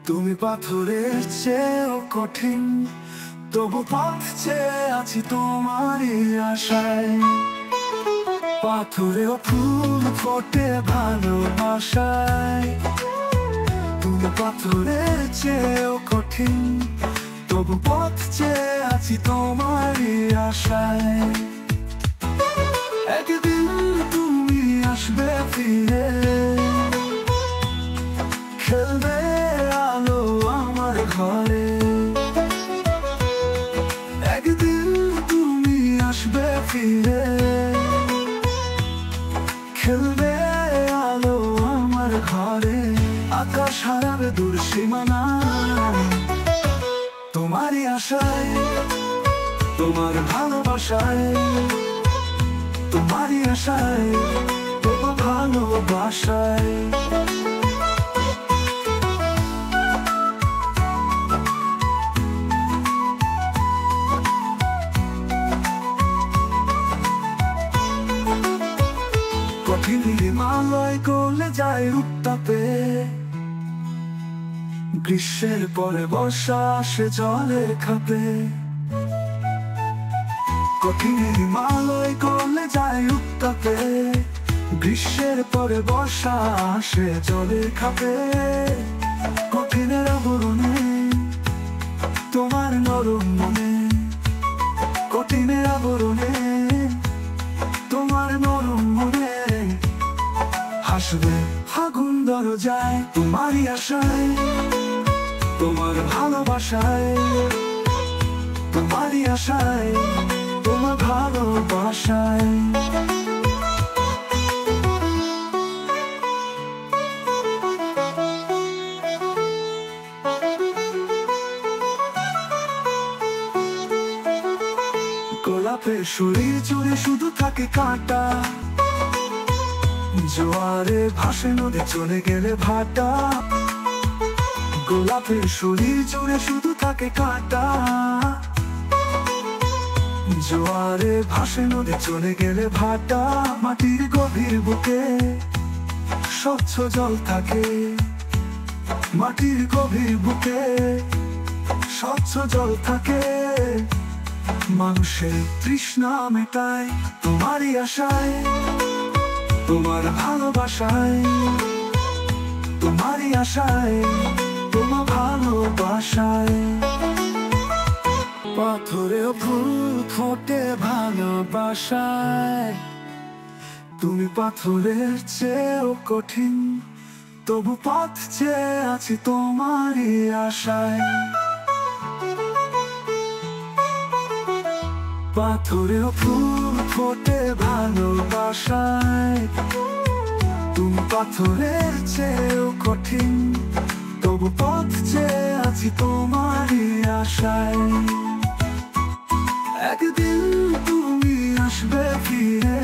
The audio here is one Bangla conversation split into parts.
তুমি পাথরের চেয়েও কঠিন, তবু পথ চেয়ে আছি তোমারই আশায়। পাথরেও ফুল ফোটে ভালোবাসায়। তুমি পাথরের চেয়েও কঠিন, তবু পথ চেয়ে আছি তোমারই আশায়। একদিন তুমি আসবে ফিরে, খেলবে আলো আমার ঘরে। একদিন তুমি আসবে ফিরে, খেলবে আলো আমার ঘরে। আকাশ হারাবে দূর সীমানা, তোমারই আশায়, তোমার ভালোবাসায়। তোমারই আশায়, তোমার ভালোবাসায়। কঠিন হিমালয় গলে যায় উত্তাপে, গ্রীষ্মের পরে বর্ষা আসে জলে খাপে। কঠিন হিমালয় গলে যায় উত্তাপে, গ্রীষ্মের পরে বর্ষা আসে জলে খাপে। কঠিনের আবরণে তোমার নরম মনে, কঠিনের আবরণে তোমার নরম মনে। হাসবে ফাগুন দরজায়, তোমারই আশায়, তোমার ভালোবাসায়। তোমারই আশায়, তোমার ভালোবাসায়। গোলাপের শরীর জুড়ে শুধু থাকে কাঁটা, জোয়ারে ভাসে নদী চলে গেলে ভাটা। গোলাপের শরীর জুড়ে শুধু থাকে কাঁটা, জোয়ারে ভাসে নদী চলে গেলে ভাটা। মাটির গভীর বুকে স্বচ্ছ জল থাকে, মাটির গভীর বুকে স্বচ্ছ জল থাকে। মানুষের তৃষ্ণা মেটায় তোমারই আশায়, তোমার ভালোবাসায়। তোমারই আশায়, তোমার ভালোবাসায়। পাথরেও ফুল ফোটে ভালোবাসায়। তুমি পাথরের চেয়েও কঠিন, তবু পথ চেয়ে আছি তোমারই আশায়। পাথরেও ফুল ফোটে ভালোবাসায়। তুমি পাথরের চেয়েও কঠিন, তবু পথ চেয়ে আছি তোমারই আশায়। একদিন তুমি আসবে ফিরে,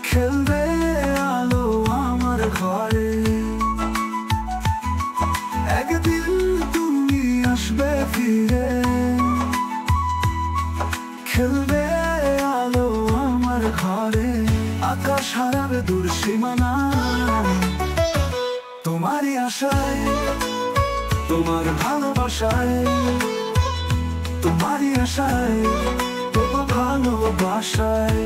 খেলবে আলো আমার ঘরে। একদিন তুমি আসবে ফিরে, খেলবে আলো আমার ঘরে। আকাশ হারাবে দূর সীমানা, তোমারই আশায়, তোমার ভালোবাসায়। তোমারই আশায়, তোমার ভালোবাসায়।